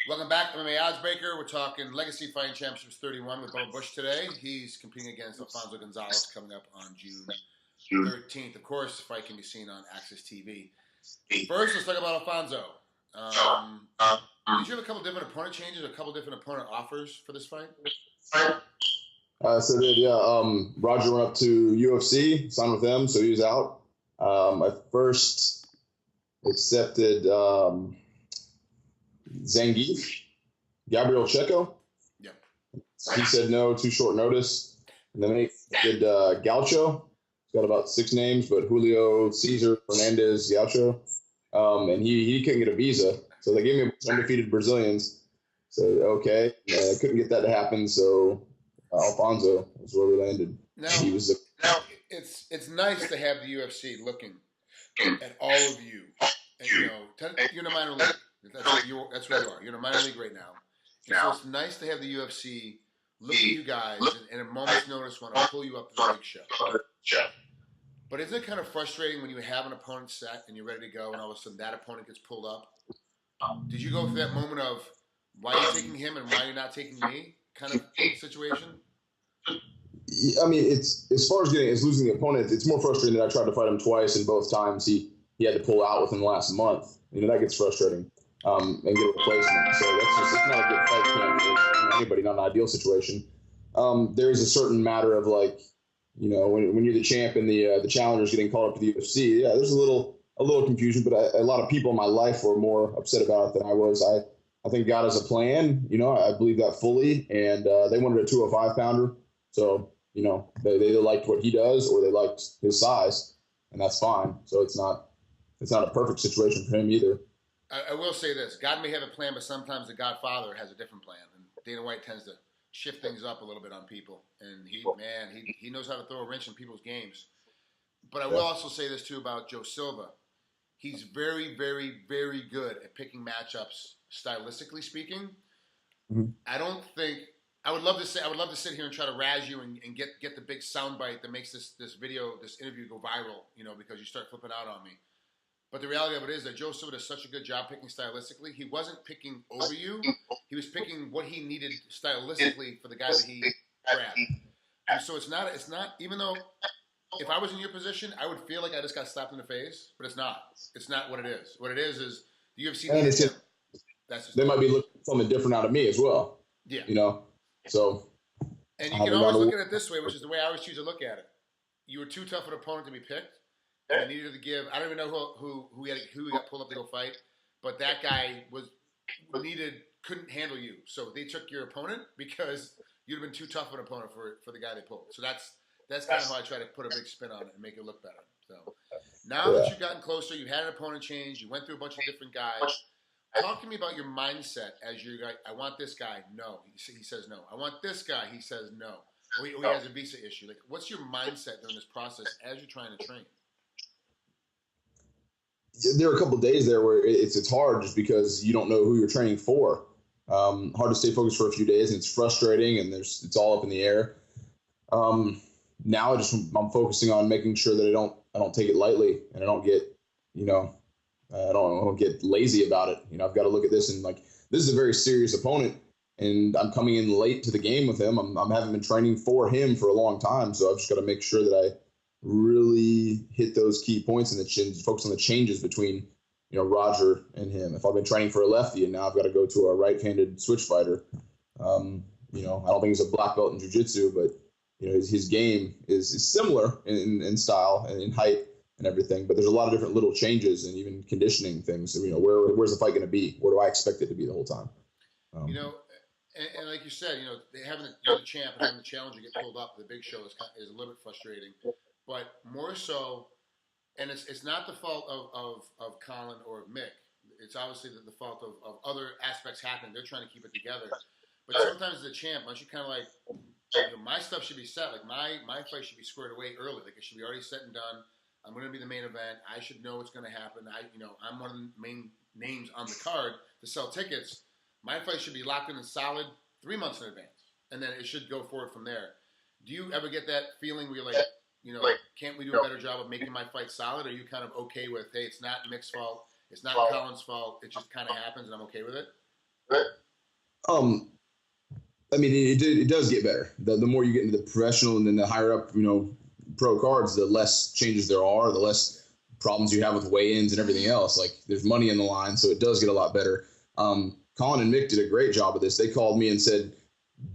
Welcome back to MMA Oddsbreaker. We're talking Legacy Fighting Championships 31 with Bubba Bush today. He's competing against Alfonzo Gonzales coming up on June 13th. Of course, the fight can be seen on Access TV. First, let's talk about Alfonso. Did you have a couple different opponent changes, a couple different opponent offers for this fight? So did, yeah. Roger went up to UFC, signed with them, so he was out. I first accepted Zangief, Gabriel Checo. Yep. He said no, too short notice. And then they did Gaucho. He's got about 6 names, but Julio, Cesar, Fernandez, Gaucho. And he couldn't get a visa. So they gave me a bunch of undefeated Brazilians. So, okay. I couldn't get that to happen, so Alfonso is where we landed. Now, it's nice to have the UFC looking at all of you. And, you're in a minor league. That's where you are. You're in a minor league right now. And so it's nice to have the UFC look at you guys and at a moment's notice want to pull you up to the big show. But isn't it kind of frustrating when you have an opponent set and you're ready to go and all of a sudden that opponent gets pulled up? Did you go through that moment of why are you taking him and why you're not taking me kind of situation? I mean, it's as far as losing the opponent, it's more frustrating that I tried to fight him twice and both times he had to pull out within the last month. That gets frustrating. And get a replacement. So it's not a good fight plan for anybody, not an ideal situation. There's a certain matter of when you're the champ and the challenger's getting called up to the UFC, yeah, there's a little confusion, but a lot of people in my life were more upset about it than I was. I think God has a plan, I believe that fully, and they wanted a 205 pounder. So, they either liked what he does or they liked his size, and that's fine. So it's not a perfect situation for him either. I will say this. God may have a plan, but sometimes the Godfather has a different plan. And Dana White tends to shift things up a little bit on people. And he knows how to throw a wrench in people's games. But I will also say this, too, about Joe Silva. He's very, very, very good at picking matchups, stylistically speaking. Mm-hmm. I would love to sit here and try to razz you and get the big soundbite that makes this interview go viral, because you start flipping out on me. But the reality of it is that Joe Silva does such a good job picking stylistically. He wasn't picking over you. He was picking what he needed stylistically for the guy that he grabbed. And so it's not, even though if I was in your position, I would feel like I just got slapped in the face, but it's not. It's not what it is. What it is the UFC needs him. They might be looking for something different out of me as well. Yeah. So. And you can always look at it this way, which is the way I always choose to look at it. You were too tough an opponent to be picked. And I needed to give. I don't even know who he got pulled up to go fight, but that guy couldn't handle you. So they took your opponent because you'd have been too tough of an opponent for the guy they pulled. So that's kind of how I try to put a big spin on it and make it look better. So now that you've gotten closer, you had an opponent change, you went through a bunch of different guys. Talk to me about your mindset as you're like, I want this guy. No, he says no. I want this guy. He says no. Or he has a visa issue. Like, what's your mindset during this process as you're trying to train? There are a couple of days there where it's hard just because you don't know who you're training for. Hard to stay focused for a few days, and it's frustrating, and it's all up in the air. Now I'm focusing on making sure that I don't take it lightly, and I don't get I don't get lazy about it. I've got to look at this and this is a very serious opponent, and I'm coming in late to the game with him. I haven't been training for him for a long time, so I've just got to make sure that I really hit those key points and focus on the changes between, Roger and him. If I've been training for a lefty and now I've got to go to a right-handed switch fighter, I don't think he's a black belt in jiu-jitsu, but, his game is similar in style and in height and everything, but there's a lot of different little changes and even conditioning things. Where's the fight going to be? Where do I expect it to be the whole time? And like you said, having the champ and having the challenger get pulled up to the big show is a little bit frustrating. But more so, and it's not the fault of Colin or of Mick. It's obviously the fault of other aspects happening. They're trying to keep it together. But sometimes as a champ, once you kind of my stuff should be set. Like my fight should be squared away early. Like it should be already set and done. I'm going to be the main event. I should know what's going to happen. I'm one of the main names on the card to sell tickets. My fight should be locked in and solid 3 months in advance. And then it should go forward from there. Do you ever get that feeling where you're like, can't we do a better job of making my fight solid? Or are you kind of okay with, hey, it's not Mick's fault, it's not Colin's fault, it just kind of happens and I'm okay with it? I mean, it does get better. The more you get into the professional and then the higher up, pro cards, the less changes there are, the less problems you have with weigh-ins and everything else. Like, there's money in the line, so it does get a lot better. Colin and Mick did a great job of this. They called me and said,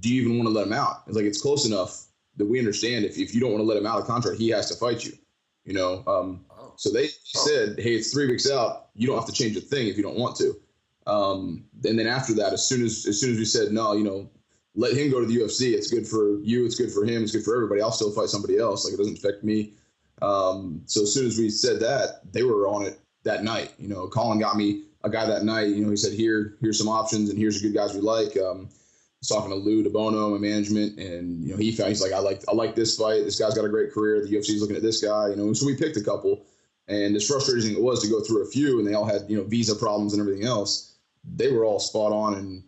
do you even want to let him out? It's like, it's close enough that we understand if you don't want to let him out of contract, he has to fight you, So they said, hey, it's 3 weeks out. You don't have to change a thing if you don't want to. And then after that, as soon as we said, no, let him go to the UFC. It's good for you. It's good for him. It's good for everybody. I'll still fight somebody else. Like, it doesn't affect me. So as soon as we said that, they were on it that night. Colin got me a guy that night. He said, here's some options, and here's the good guys we like. I was talking to Lou DeBono, my management, and he's like, I like this fight. This guy's got a great career. The UFC's looking at this guy. So we picked a couple, and as frustrating as it was to go through a few, and they all had visa problems and everything else, they were all spot on, and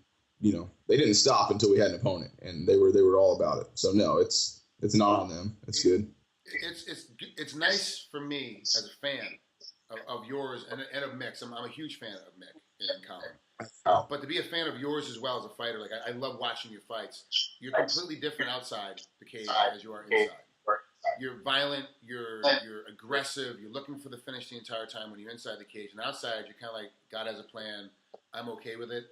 they didn't stop until we had an opponent, and they were all about it. So no, it's not on them. It's good. It's nice for me as a fan of yours and of Mick's. I'm a huge fan of Mick and Colin. But to be a fan of yours as well as a fighter, like, I love watching your fights. You're completely different outside the cage as you are inside. You're violent. You're aggressive. You're looking for the finish the entire time when you're inside the cage. And outside, you're kind of like, God has a plan. I'm okay with it.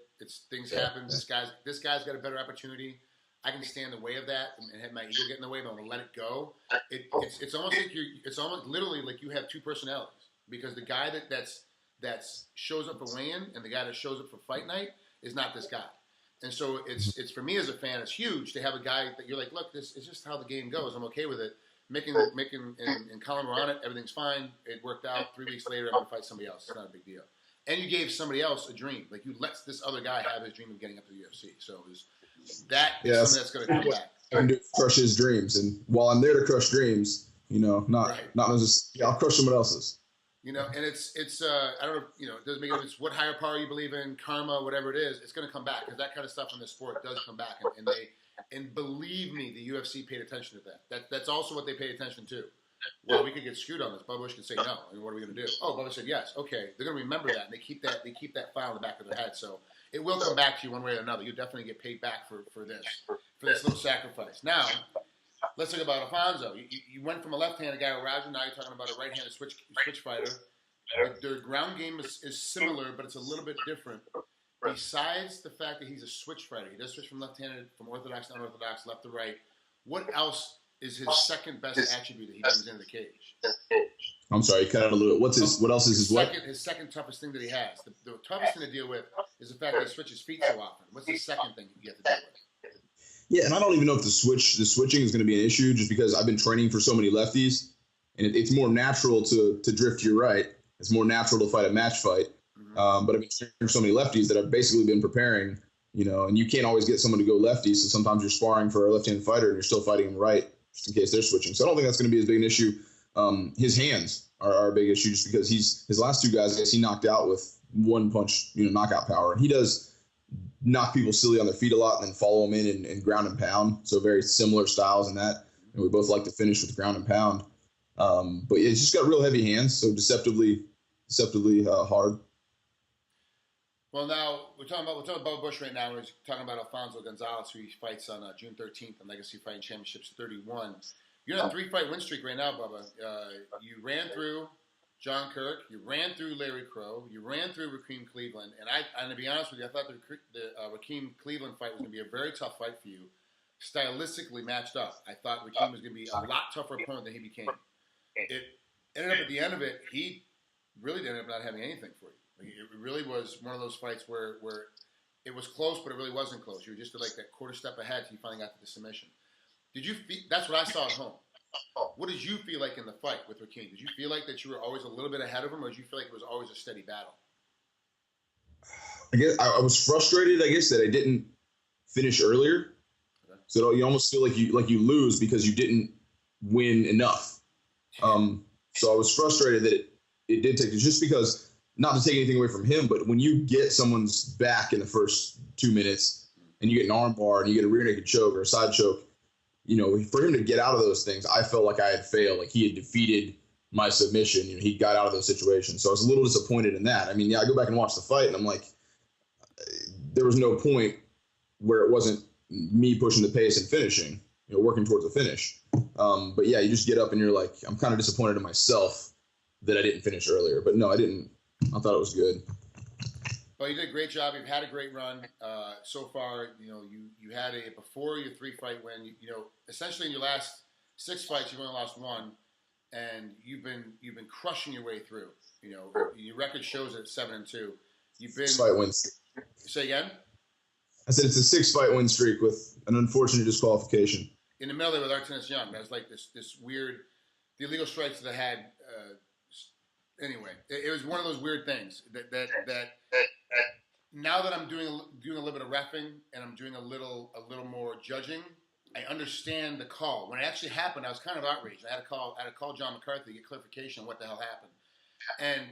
Things happen. This guy's got a better opportunity. I can stand in the way of that and have my ego get in the way, but I'm gonna let it go. It's almost like it's almost literally like you have two personalities, because the guy that shows up for weigh-in and the guy that shows up for fight night is not this guy. And so it's for me as a fan, it's huge to have a guy that you're like, look, this is just how the game goes. I'm okay with it. Making and Colin were on it. Everything's fine. It worked out. 3 weeks later, I'm gonna fight somebody else. It's not a big deal. And you gave somebody else a dream. Like, you let this other guy have his dream of getting up to the UFC. So it was something that's going to come back. And to crush his dreams. And while I'm there to crush dreams, not necessarily, I'll crush someone else's. And it's I don't know, it doesn't make a difference what higher power you believe in, karma, whatever it is, it's going to come back, because that kind of stuff in the sport does come back. And believe me, the UFC paid attention to that. That's also what they paid attention to. Well, we could get screwed on this. Bubba Bush could say no. I mean, what are we going to do? Oh, Bubba said yes. Okay, they're going to remember that, and they keep that file in the back of their head. So it will come back to you one way or another. You'll definitely get paid back for this little sacrifice. Now, let's talk about Alfonzo. You went from a left-handed guy with Roger. Now you're talking about a right-handed switch fighter. Their ground game is similar, but it's a little bit different. Besides the fact that he's a switch fighter, he does switch from left-handed, from orthodox to unorthodox, left to right. What else is his second best attribute that he brings into the cage? I'm sorry, you cut out a little bit. What else is his what? His second toughest thing that he has. The toughest thing to deal with is the fact that he switches feet so often. What's the second thing you have to deal with? Yeah, and I don't even know if the switching is going to be an issue, just because I've been training for so many lefties, and it's more natural to drift to your right. It's more natural to fight a match fight. Mm-hmm. But I've been training for so many lefties that I've basically been preparing, and you can't always get someone to go lefty, so sometimes you're sparring for a left-handed fighter and you're still fighting him right, just in case they're switching. So I don't think that's going to be as big an issue. His hands are a big issue, just because his last two guys, I guess, he knocked out with one punch, knockout power. And he does knock people silly on their feet a lot and then follow them in and ground and pound. So very similar styles in that. And we both like to finish with ground and pound. But it's just got real heavy hands, so deceptively hard. Well, now we're talking about Bubba Bush right now. We're talking about Alfonzo Gonzales, who he fights on June 13th on Legacy Fighting Championships 31. You're on a 3-fight win streak right now, Bubba. You ran through John Kirk. You ran through Larry Crow. You ran through Rakeem Cleveland. And to be honest with you, I thought the Rakeem Cleveland fight was going to be a very tough fight for you. Stylistically matched up. I thought Rakeem was going to be a lot tougher opponent than he became. It ended up at the end of it, he really ended up not having anything for you. It really was one of those fights where it was close, but it really wasn't close. You were just like that quarter step ahead until you finally got to the submission. Did you feel, that's what I saw at home. What did you feel like in the fight with Rakeem? Did you feel like that you were always a little bit ahead of him, or did you feel like it was always a steady battle? I guess I was frustrated, that I didn't finish earlier. Okay. So you almost feel like you lose because you didn't win enough. So I was frustrated that it did take, just because, not to take anything away from him, but when you get someone's back in the first 2 minutes and you get an arm bar and you get a rear naked choke or a side choke, for him to get out of those things, I felt like I had failed. Like, he had defeated my submission. He got out of those situations. So I was a little disappointed in that. I mean, I go back and watch the fight and I'm like, there was no point where it wasn't me pushing the pace and finishing, working towards a finish. But yeah, you just get up and you're like, I'm kind of disappointed in myself that I didn't finish earlier. But no, I didn't. I thought it was good. Well, you did a great job. You've had a great run so far. You had before your 3-fight win. Essentially in your last 6 fights, you've only lost 1, and you've been crushing your way through. Your record shows it 7-2. You've been 6-fight win streak. Say again. I said it's a 6-fight win streak with an unfortunate disqualification. In the middle there with Artenis Young, that was like this weird, the illegal strikes that I had. Anyway, it was one of those weird things that now that I'm doing a little bit of reffing and I'm doing a little more judging, I understand the call. When it actually happened, I was kind of outraged. I had to call John McCarthy to get clarification on what the hell happened. And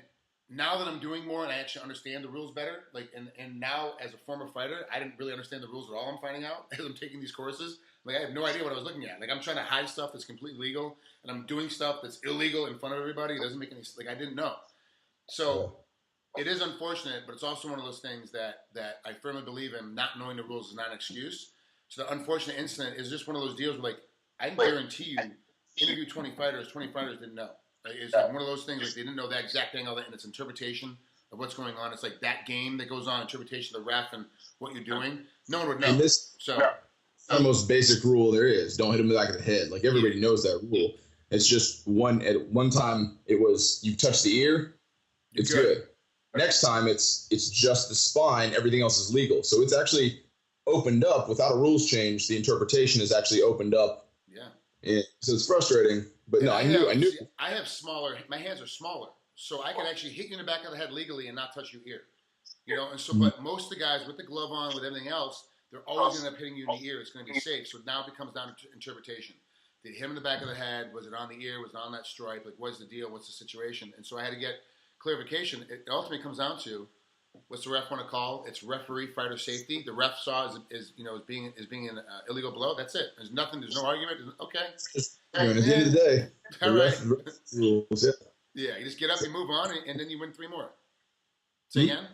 now that I'm doing more and I actually understand the rules better, and now as a former fighter, I didn't really understand the rules at all. I'm finding out as I'm taking these courses. I have no idea what I was looking at. I'm trying to hide stuff that's completely legal, and I'm doing stuff that's illegal in front of everybody. It doesn't make any I didn't know. So it is unfortunate, but it's also one of those things that I firmly believe in. Not knowing the rules is not an excuse. So the unfortunate incident is just one of those deals where, I can guarantee you, interview 20 fighters didn't know. It's one of those things they didn't know that exact angle and its interpretation of what's going on. It's like that game that goes on, interpretation of the ref and what you're doing. No one would know. The most basic rule there is: don't hit him in the back of the head. Everybody knows that rule. It's just at one time it was you touch the ear, it's good. Next time it's just the spine. Everything else is legal. So it's actually opened up without a rules change. The interpretation is actually opened up. Yeah. So it's frustrating. But no, I knew. I have smaller. My hands are smaller, so I can actually hit you in the back of the head legally and not touch your ear. And so, but most of the guys with the glove on, with everything else, they're always going to end up hitting you in the ear. It's going to be safe. So now it comes down to interpretation. Did it hit him in the back of the head? Was it on the ear? Was it on that stripe? What's the deal? What's the situation? And so I had to get clarification. It ultimately comes down to what's the ref want to call? It's referee fighter safety. The ref saw as being an illegal blow. That's it. There's nothing. There's no argument. Okay. At the end of the day, all right. Rules. Yeah, you just get up, you move on, and then you win 3 more. Say again.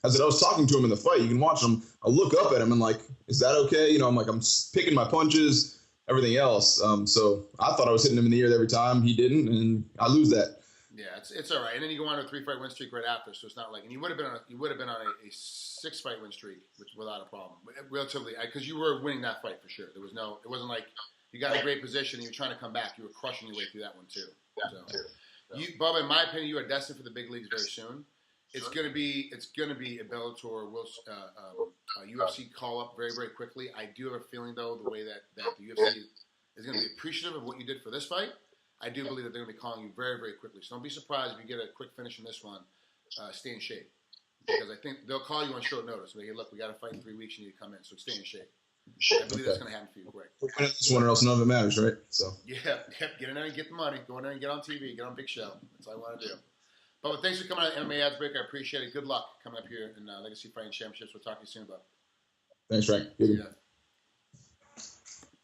I was talking to him in the fight. You can watch him. I look up at him and is that okay? I'm I'm picking my punches, everything else. So I thought I was hitting him in the ear every time. He didn't, and I lose that. Yeah, it's all right. And then you go on to a 3-fight win streak right after. So it's not and you would have been on a 6-fight win streak, which without a problem, relatively, because you were winning that fight for sure. It wasn't like you got in a great position and you're trying to come back. You were crushing your way through that one too. So, Bubba, in my opinion, you are destined for the big leagues very soon. It's gonna be a Bellator, UFC call up very, very quickly. I do have a feeling though, the way that the UFC is gonna be appreciative of what you did for this fight. I do believe that they're gonna be calling you very, very quickly. So don't be surprised if you get a quick finish in this one. Stay in shape, because I think they'll call you on short notice. Hey, look, we got to fight in 3 weeks. You need to come in. So stay in shape. I believe that's gonna happen for you quick. This one or else none of it matters, right? So get in there and get the money. Go in there and get on TV. Get on Big Show. That's all I want to do. But thanks for coming on MMA Oddsbreaker. I appreciate it. Good luck coming up here in Legacy Fighting Championships. We'll talk to you soon, bud. Thanks, Frank. Yeah.